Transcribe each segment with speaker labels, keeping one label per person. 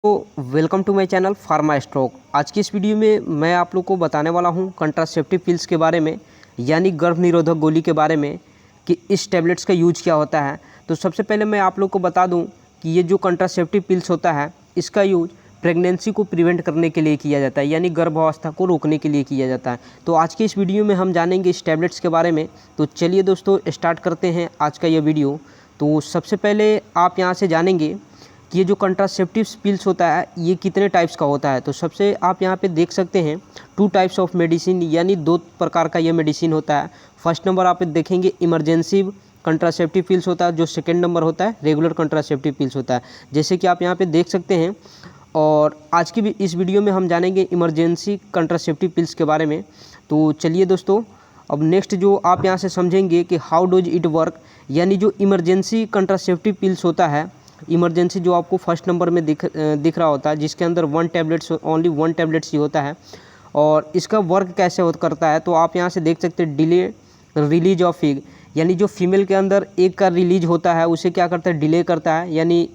Speaker 1: तो welcome to my channel pharma stock. आज की इस वीडियो में मैं आप लोग को बताने वाला हूं कंट्रासेप्टिव पिल्स के बारे में, यानी गर्भ निरोधक गोली के बारे में कि इस टैबलेट्स का यूज क्या होता है। तो सबसे पहले मैं आप लोग को बता दूं कि ये जो कंट्रासेप्टिव पिल्स होता है इसका यूज प्रेगनेंसी को प्रिवेंट करने के लिए किया जाता है, यानी गर्भावस्था को रोकने के लिए किया जाता है। तो आज की इस वीडियो में हम जानेंगे इस टैबलेट्स के बारे में। तो चलिए दोस्तों स्टार्ट करते हैं आज का ये वीडियो। तो सबसे पहले आप यहाँ से जानेंगे कि ये जो कंट्रासेप्टिव पिल्स होता है ये कितने टाइप्स का होता है। तो सबसे आप यहाँ पे देख सकते हैं 2 टाइप्स ऑफ मेडिसिन, यानी 2 प्रकार का ये मेडिसिन होता है। फर्स्ट नंबर आप देखेंगे इमरजेंसी कंट्रासेप्टिव पिल्स होता है, जो सेकेंड नंबर होता है रेगुलर कंट्रासेप्टिव पिल्स होता है, जैसे कि आप यहाँ पे देख सकते हैं। और आज की भी इस वीडियो में हम जानेंगे इमरजेंसी कंट्रासेप्टिव पिल्स के बारे में। तो चलिए दोस्तों, अब नेक्स्ट जो आप यहाँ से समझेंगे कि हाउ डोज इट वर्क, यानी जो इमरजेंसी कंट्रासेप्टिव पिल्स होता है, इमरजेंसी जो आपको फर्स्ट नंबर में दिख रहा होता है, जिसके अंदर ओनली वन टैबलेट्स ही होता है। और इसका वर्क कैसे करता है तो आप यहाँ से देख सकते हैं डिले रिलीज ऑफ एग, यानी जो फीमेल के अंदर एग का रिलीज होता है उसे क्या करता है, डिले करता है, यानी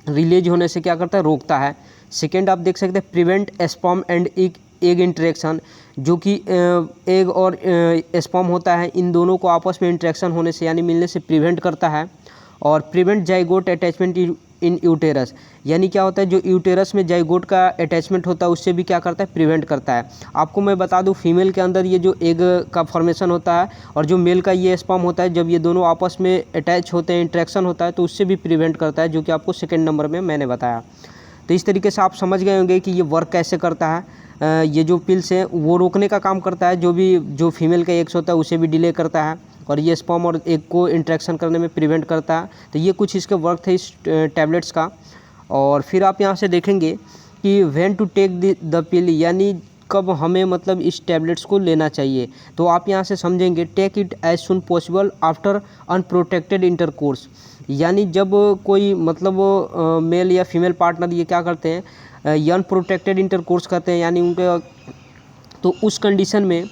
Speaker 1: रिलीज होने से क्या करता है, रोकता है। सेकेंड आप देख सकते हैं prevent sperm and egg interaction, जो कि एग और स्पर्म होता है, इन दोनों को आपस में इंटरेक्शन होने से यानी मिलने से प्रिवेंट करता है। और प्रिवेंट जाइगोट अटैचमेंट इन यूटेरस, यानी क्या होता है, जो यूटेरस में जाइगोट का अटैचमेंट होता है उससे भी क्या करता है, प्रिवेंट करता है। आपको मैं बता दूं फीमेल के अंदर ये जो एग का फॉर्मेशन होता है और जो मेल का ये स्पर्म होता है, जब ये दोनों आपस में अटैच होते हैं, इंट्रैक्शन होता है, तो उससे भी प्रिवेंट करता है, जो कि आपको सेकेंड नंबर में मैंने बताया। तो इस तरीके से आप समझ गए होंगे कि ये वर्क कैसे करता है। ये जो पिल्स हैं वो रोकने का काम करता है, जो फीमेल का एग्स होता है उसे भी डिले करता है, और ये स्पर्म और एग को इंट्रैक्शन करने में प्रिवेंट करता है। तो ये कुछ इसके वर्क थे इस टैबलेट्स का। और फिर आप यहाँ से देखेंगे कि when to take the pill, यानी कब हमें मतलब इस टैबलेट्स को लेना चाहिए। तो आप यहाँ से समझेंगे take it as soon possible after unprotected intercourse, यानी जब कोई मतलब मेल या फीमेल पार्टनर ये क्या करते हैं, अनप्रोटेक्टेड इंटरकोर्स करते हैं, यानी उनके, तो उस कंडीशन में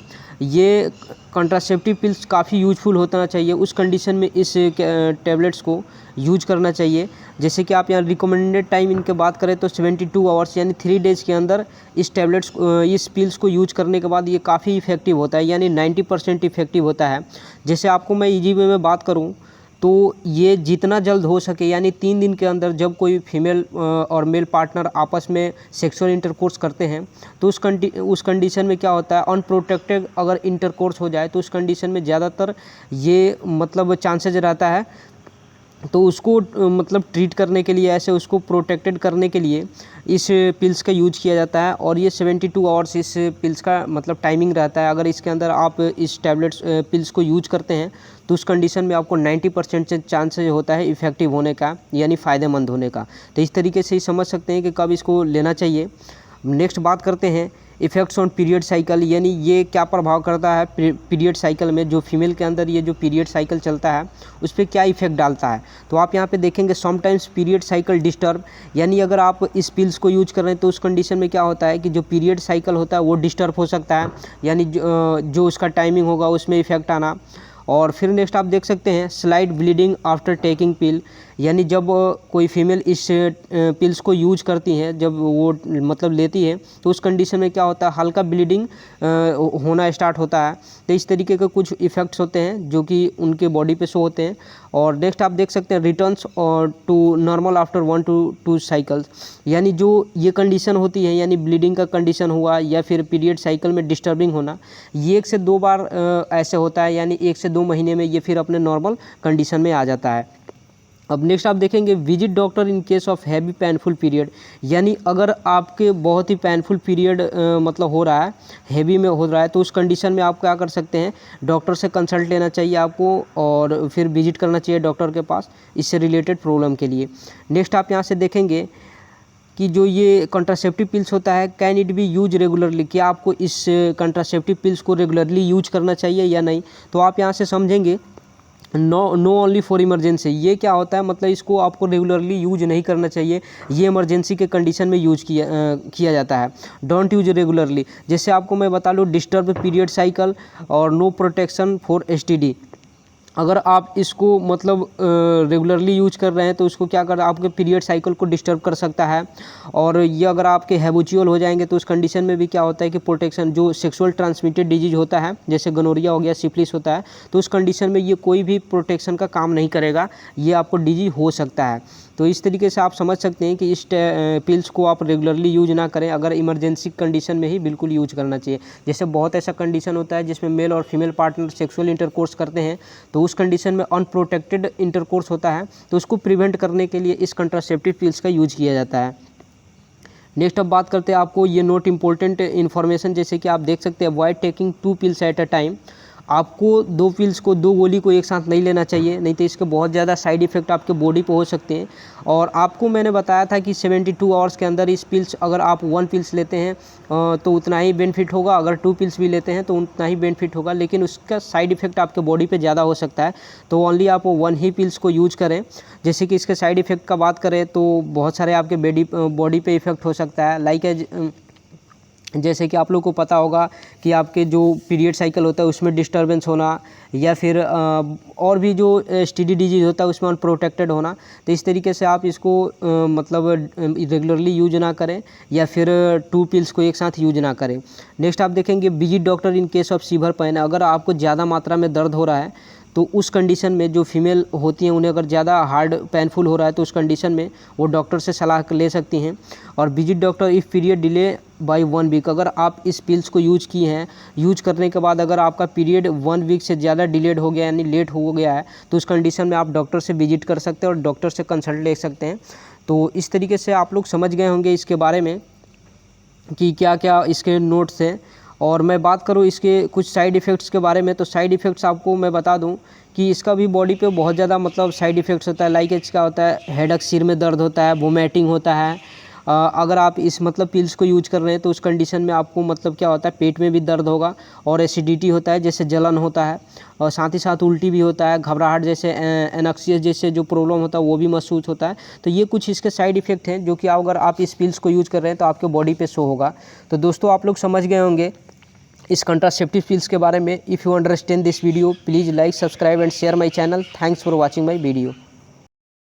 Speaker 1: ये कंट्रासेप्टिव पिल्स काफ़ी यूजफुल होना चाहिए। उस कंडीशन में इस टैबलेट्स को यूज करना चाहिए। जैसे कि आप यहाँ रिकमेंडेड टाइम इनके बात करें तो 72 आवर्स यानी 3 डेज़ के अंदर इस पिल्स को यूज करने के बाद ये काफ़ी इफेक्टिव होता है, यानी 90% इफेक्टिव होता है। जैसे आपको मैं ईजी वे में बात करूँ तो ये जितना जल्द हो सके, यानी 3 दिन के अंदर जब कोई फीमेल और मेल पार्टनर आपस में सेक्सुअल इंटरकोर्स करते हैं, तो उस कंडीशन में क्या होता है, अनप्रोटेक्टेड अगर इंटरकोर्स हो जाए तो उस कंडीशन में ज़्यादातर ये मतलब चांसेज रहता है, तो उसको मतलब ट्रीट करने के लिए, ऐसे उसको प्रोटेक्टेड करने के लिए इस पिल्स का यूज किया जाता है। और ये 72 आवर्स इस पिल्स का मतलब टाइमिंग रहता है। अगर इसके अंदर आप इस टैबलेट्स पिल्स को यूज करते हैं तो उस कंडीशन में आपको 90% से चांसेज होता है इफ़ेक्टिव होने का, यानी फ़ायदेमंद होने का। तो इस तरीके से ही समझ सकते हैं कि कब इसको लेना चाहिए। नेक्स्ट बात करते हैं इफ़ेक्ट्स ऑन पीरियड साइकिल, यानी ये क्या प्रभाव करता है पीरियड साइकिल में, जो फीमेल के अंदर ये जो पीरियड साइकिल चलता है उस पर क्या इफेक्ट डालता है। तो आप यहाँ पे देखेंगे समटाइम्स पीरियड साइकिल डिस्टर्ब, यानी अगर आप इस पिल्स को यूज कर रहे हैं तो उस कंडीशन में क्या होता है कि जो पीरियड साइकिल होता है वो डिस्टर्ब हो सकता है, यानी जो उसका टाइमिंग होगा उसमें इफेक्ट आना। और फिर नेक्स्ट आप देख सकते हैं स्लाइट ब्लीडिंग आफ्टर टेकिंग पिल, यानी जब कोई फीमेल इस पिल्स को यूज करती हैं, जब वो मतलब लेती है तो उस कंडीशन में क्या होता है, हल्का ब्लीडिंग होना स्टार्ट होता है। तो इस तरीके के कुछ इफ़ेक्ट्स होते हैं जो कि उनके बॉडी पे शो होते हैं। और नेक्स्ट आप देख सकते हैं रिटर्न्स और to normal after 1 to 2 cycles, यानी जो ये कंडीशन होती है, यानी ब्लीडिंग का कंडीशन हुआ या फिर पीरियड साइकिल में डिस्टर्बिंग होना, ये 1 से 2 बार ऐसे होता है, यानी 1 से 2 महीने में ये फिर अपने नॉर्मल कंडीशन में आ जाता है। अब नेक्स्ट आप देखेंगे visit doctor in case of heavy painful period, यानी अगर आपके बहुत ही पेनफुल पीरियड मतलब हो रहा है, हैवी में हो रहा है, तो उस कंडीशन में आप क्या कर सकते हैं, डॉक्टर से कंसल्ट लेना चाहिए आपको और फिर विजिट करना चाहिए डॉक्टर के पास इससे रिलेटेड प्रॉब्लम के लिए। नेक्स्ट आप यहाँ से देखेंगे कि जो ये कंट्रासेप्टिव पिल्स होता है can it be use regularly, क्या आपको इस कंट्रासेप्टिव पिल्स को रेगुलरली यूज करना चाहिए या नहीं। तो आप यहाँ से समझेंगे नो ओनली फॉर इमरजेंसी, ये क्या होता है, मतलब इसको आपको रेगुलरली यूज नहीं करना चाहिए, ये इमरजेंसी के कंडीशन में यूज किया जाता है। डोंट यूज रेगुलरली, जैसे आपको मैं बता लूँ डिस्टर्ब पीरियड साइकिल और नो प्रोटेक्शन फॉर एसटीडी, अगर आप इसको मतलब रेगुलरली यूज कर रहे हैं तो उसको क्या कर आपके पीरियड साइकिल को डिस्टर्ब कर सकता है। और ये अगर आपके हैबिचुअल हो जाएंगे तो उस कंडीशन में भी क्या होता है कि प्रोटेक्शन जो सेक्सुअल ट्रांसमिटेड डिजीज होता है जैसे गोनोरिया हो गया, सिफिलिस होता है, तो उस कंडीशन में ये कोई भी प्रोटेक्शन का काम नहीं करेगा, ये आपको डिजीज हो सकता है। तो इस तरीके से आप समझ सकते हैं कि इस पिल्स को आप रेगुलरली यूज ना करें, अगर इमरजेंसी कंडीशन में ही बिल्कुल यूज करना चाहिए। जैसे बहुत ऐसा कंडीशन होता है जिसमें मेल और फीमेल पार्टनर सेक्सुअल इंटरकोर्स करते हैं, तो उस कंडीशन में अनप्रोटेक्टेड इंटरकोर्स होता है, तो उसको प्रिवेंट करने के लिए इस कंट्रासेप्टिव पिल्स का यूज किया जाता है। नेक्स्ट अब बात करते हैं आपको ये नोट इम्पोर्टेंट इन्फॉर्मेशन, जैसे कि आप देख सकते हैं avoid taking 2 pills at a time. आपको 2 पिल्स को 2 गोली को एक साथ नहीं लेना चाहिए, नहीं तो इसके बहुत ज़्यादा साइड इफ़ेक्ट आपके बॉडी पे हो सकते हैं। और आपको मैंने बताया था कि 72 आवर्स के अंदर इस पिल्स अगर आप 1 पिल्स लेते हैं तो उतना ही बेनिफिट होगा, अगर 2 पिल्स भी लेते हैं तो उतना ही बेनिफिट होगा, लेकिन उसका साइड इफ़ेक्ट आपके बॉडी पे ज़्यादा हो सकता है। तो ओनली आप 1 ही पिल्स को यूज करें। जैसे कि इसके साइड इफ़ेक्ट का बात करें तो बहुत सारे आपके बॉडी पे इफ़ेक्ट हो सकता है, लाइक जैसे कि आप लोग को पता होगा कि आपके जो पीरियड साइकिल होता है उसमें डिस्टर्बेंस होना, या फिर और भी जो एसटीडी डिजीज़ होता है उसमें अनप्रोटेक्टेड होना। तो इस तरीके से आप इसको मतलब रेगुलरली यूज ना करें, या फिर 2 पिल्स को एक साथ यूज ना करें। नेक्स्ट आप देखेंगे visit doctor in case of severe pain. अगर आपको ज़्यादा मात्रा में दर्द हो रहा है तो उस कंडीशन में जो फीमेल होती हैं उन्हें अगर ज़्यादा हार्ड पेनफुल हो रहा है तो उस कंडीशन में वो डॉक्टर से सलाह ले सकती हैं। और visit doctor if period delay by 1 week. अगर आप इस पिल्स को यूज किए हैं, यूज करने के बाद अगर आपका पीरियड 1 वीक से ज़्यादा डिलेड हो गया यानी लेट हो गया है, तो उस कंडीशन में आप डॉक्टर से विजिट कर सकते हैं और डॉक्टर से कंसल्ट ले सकते हैं। तो इस तरीके से आप लोग समझ गए होंगे इसके बारे में कि क्या क्या इसके नोट्स हैं। और मैं बात करूँ इसके कुछ साइड इफ़ेक्ट्स के बारे में, तो साइड इफ़ेक्ट्स आपको मैं बता दूं कि इसका भी बॉडी पे बहुत ज़्यादा मतलब साइड इफ़ेक्ट्स होता है। लाइक इसका होता है हेडेक, सिर में दर्द होता है, वोमिटिंग होता है। अगर आप इस मतलब पिल्स को यूज कर रहे हैं तो उस कंडीशन में आपको मतलब क्या होता है पेट में भी दर्द होगा, और एसिडिटी होता है जैसे जलन होता है, और साथ ही साथ उल्टी भी होता है, घबराहट जैसे एनक्सियस जैसे जो प्रॉब्लम होता है वो भी महसूस होता है। तो ये कुछ इसके साइड इफ़ेक्ट हैं जो कि अगर आप इस पिल्स को यूज कर रहे हैं तो आपके बॉडी पे शो होगा। तो दोस्तों आप लोग समझ गए होंगे इस कंट्रासेप्टिव पिल्स के बारे में। If you understand this video please like, subscribe and share my channel. Thanks for watching my video.